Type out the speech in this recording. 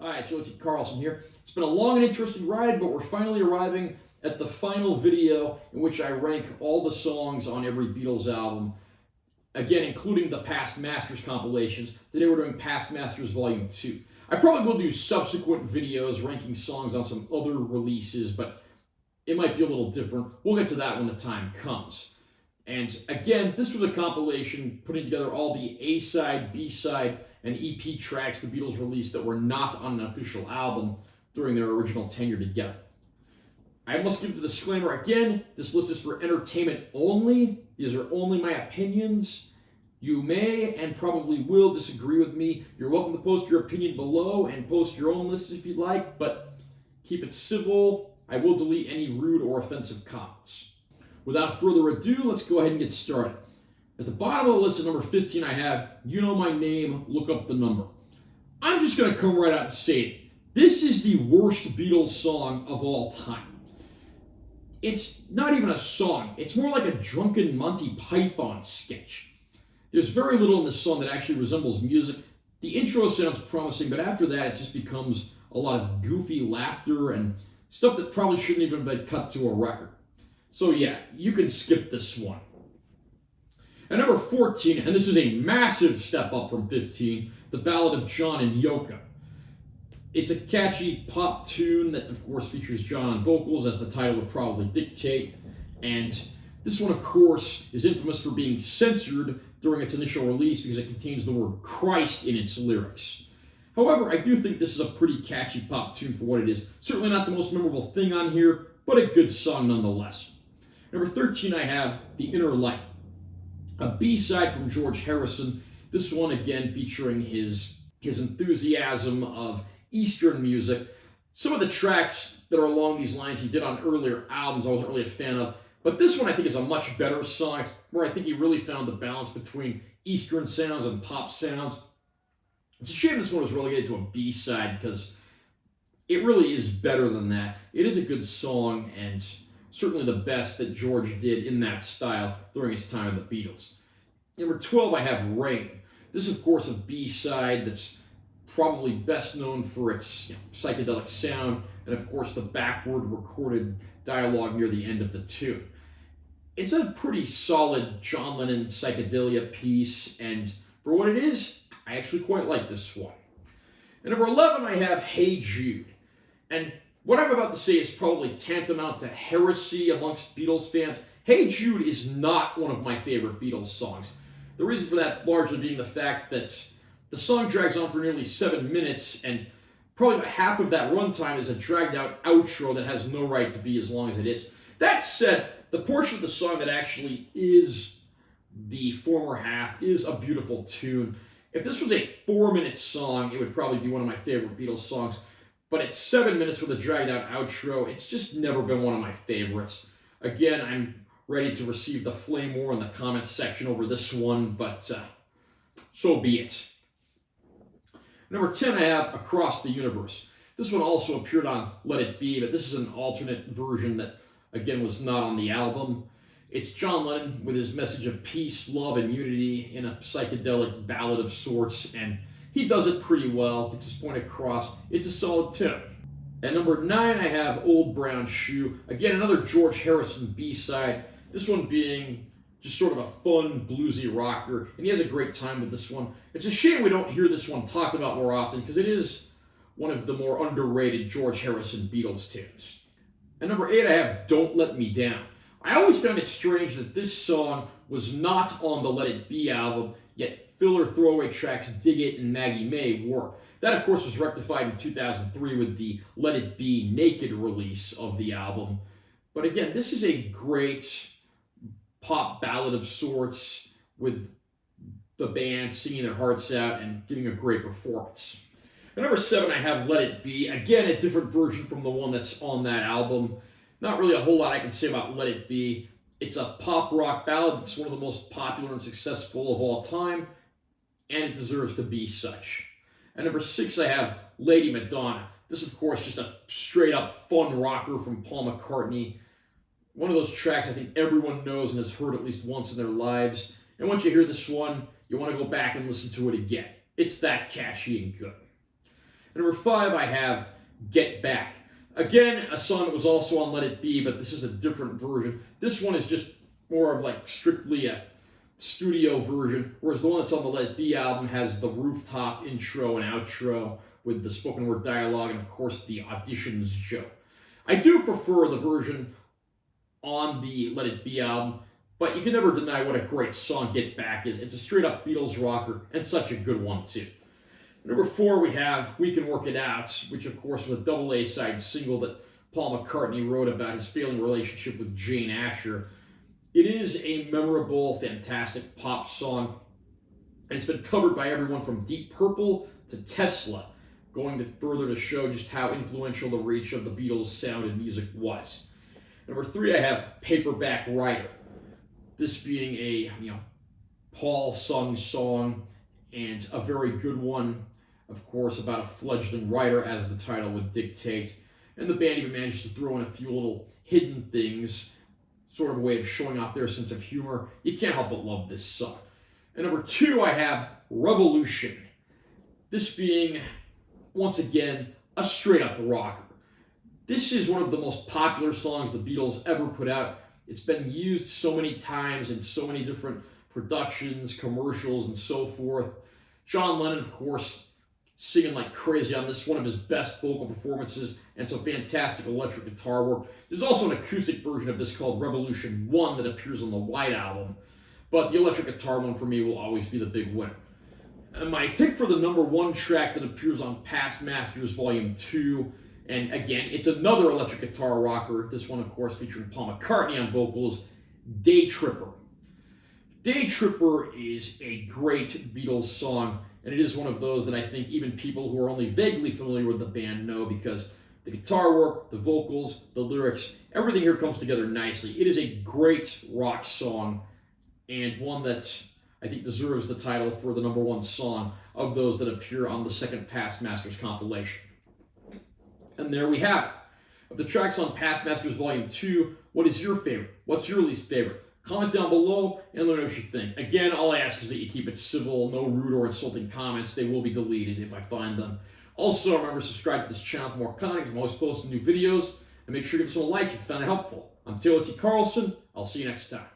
Hi, it's T. Carlson here. It's been a long and interesting ride, but we're finally arriving at the final video in which I rank all the songs on every Beatles album, again, including the Past Masters compilations. Today we're doing Past Masters Volume 2. I probably will do subsequent videos ranking songs on some other releases, but it might be a little different. We'll get to that when the time comes. And again, this was a compilation putting together all the A-side, B-side, and EP tracks the Beatles released that were not on an official album during their original tenure together. I must give the disclaimer again, this list is for entertainment only. These are only my opinions. You may and probably will disagree with me. You're welcome to post your opinion below and post your own list if you'd like, but keep it civil. I will delete any rude or offensive comments. Without further ado, let's go ahead and get started. At the bottom of the list at number 15, I have You Know My Name, Look Up the Number. I'm just going to come right out and say it. This is the worst Beatles song of all time. It's not even a song. It's more like a drunken Monty Python sketch. There's very little in this song that actually resembles music. The intro sounds promising, but after that, it just becomes a lot of goofy laughter and stuff that probably shouldn't even have been cut to a record. So yeah, you can skip this one. At number 14, and this is a massive step up from 15, The Ballad of John and Yoko. It's a catchy pop tune that, of course, features John on vocals, as the title would probably dictate. And this one, of course, is infamous for being censored during its initial release because it contains the word Christ in its lyrics. However, I do think this is a pretty catchy pop tune for what it is. Certainly not the most memorable thing on here, but a good song nonetheless. Number 13, I have The Inner Light, a B-side from George Harrison. This one, again, featuring his enthusiasm of Eastern music. Some of the tracks that are along these lines he did on earlier albums I wasn't really a fan of, but this one I think is a much better song, where I think he really found the balance between Eastern sounds and pop sounds. It's a shame this one was relegated to a B-side, because it really is better than that. It is a good song, and certainly the best that George did in that style during his time with the Beatles. Number 12, I have Rain. This is, of course, a B-side that's probably best known for its psychedelic sound and, of course, the backward recorded dialogue near the end of the tune. It's a pretty solid John Lennon psychedelia piece, and for what it is, I actually quite like this one. At number 11, I have Hey Jude. And what I'm about to say is probably tantamount to heresy amongst Beatles fans. Hey Jude is not one of my favorite Beatles songs. The reason for that largely being the fact that the song drags on for nearly 7 minutes, and probably about half of that runtime is a dragged out outro that has no right to be as long as it is. That said, the portion of the song that actually is the former half is a beautiful tune. If this was a 4-minute song, it would probably be one of my favorite Beatles songs. But at 7 minutes with a dragged out outro, it's just never been one of my favorites. Again, I'm ready to receive the flame war in the comments section over this one, but so be it. Number 10, I have Across the Universe. This one also appeared on Let It Be, but this is an alternate version that, again, was not on the album. It's John Lennon with his message of peace, love, and unity in a psychedelic ballad of sorts, and he does it pretty well, gets his point across. It's a solid tune. At number 9, I have Old Brown Shoe. Again, another George Harrison B-side. This one being just sort of a fun, bluesy rocker, and he has a great time with this one. It's a shame we don't hear this one talked about more often, because it is one of the more underrated George Harrison Beatles tunes. At number 8, I have Don't Let Me Down. I always found it strange that this song was not on the Let It Be album, yet filler throwaway tracks Dig It and Maggie May were. That, of course, was rectified in 2003 with the Let It Be Naked release of the album. But again, this is a great pop ballad of sorts with the band singing their hearts out and giving a great performance. At number 7, I have Let It Be. Again, a different version from the one that's on that album. Not really a whole lot I can say about Let It Be. It's a pop rock ballad that's one of the most popular and successful of all time, and it deserves to be such. At number 6, I have Lady Madonna. This, of course, just a straight-up fun rocker from Paul McCartney. One of those tracks I think everyone knows and has heard at least once in their lives. And once you hear this one, you want to go back and listen to it again. It's that catchy and good. And number 5, I have Get Back. Again, a song that was also on Let It Be, but this is a different version. This one is just more of like strictly a studio version, whereas the one that's on the Let It Be album has the rooftop intro and outro with the spoken word dialogue and, of course, the auditions show. I do prefer the version on the Let It Be album, but you can never deny what a great song Get Back is. It's a straight-up Beatles rocker, and such a good one, too. Number 4, we have We Can Work It Out, which, of course, was a double A-side single that Paul McCartney wrote about his failing relationship with Jane Asher. It is a memorable, fantastic pop song, and it's been covered by everyone from Deep Purple to Tesla, going further to show just how influential the reach of the Beatles' sound and music was. Number 3, I have Paperback Writer. This being a Paul sung song, and a very good one, of course, about a fledgling writer, as the title would dictate. And the band even managed to throw in a few little hidden things, sort of a way of showing off their sense of humor. You can't help but love this song. And number 2, I have Revolution. This being, once again, a straight-up rocker. This is one of the most popular songs the Beatles ever put out. It's been used so many times in so many different productions, commercials, and so forth. John Lennon, of course, singing like crazy on this, one of his best vocal performances, and some fantastic electric guitar work. There's also an acoustic version of this called Revolution 1 that appears on the White Album, but the electric guitar one for me will always be the big winner. And my pick for the number 1 track that appears on Past Masters Volume 2, and again, it's another electric guitar rocker, this one, of course, featuring Paul McCartney on vocals, Day Tripper. Day Tripper is a great Beatles song, and it is one of those that I think even people who are only vaguely familiar with the band know, because the guitar work, the vocals, the lyrics, everything here comes together nicely. It is a great rock song, and one that I think deserves the title for the number 1 song of those that appear on the second Past Masters compilation. And there we have it. Of the tracks on Past Masters Volume 2, what is your favorite? What's your least favorite? Comment down below and let me know what you think. Again, all I ask is that you keep it civil, no rude or insulting comments. They will be deleted if I find them. Also, remember to subscribe to this channel for more content. I'm always posting new videos. And make sure to give us a like if you found it helpful. I'm Taylor T. Carlson. I'll see you next time.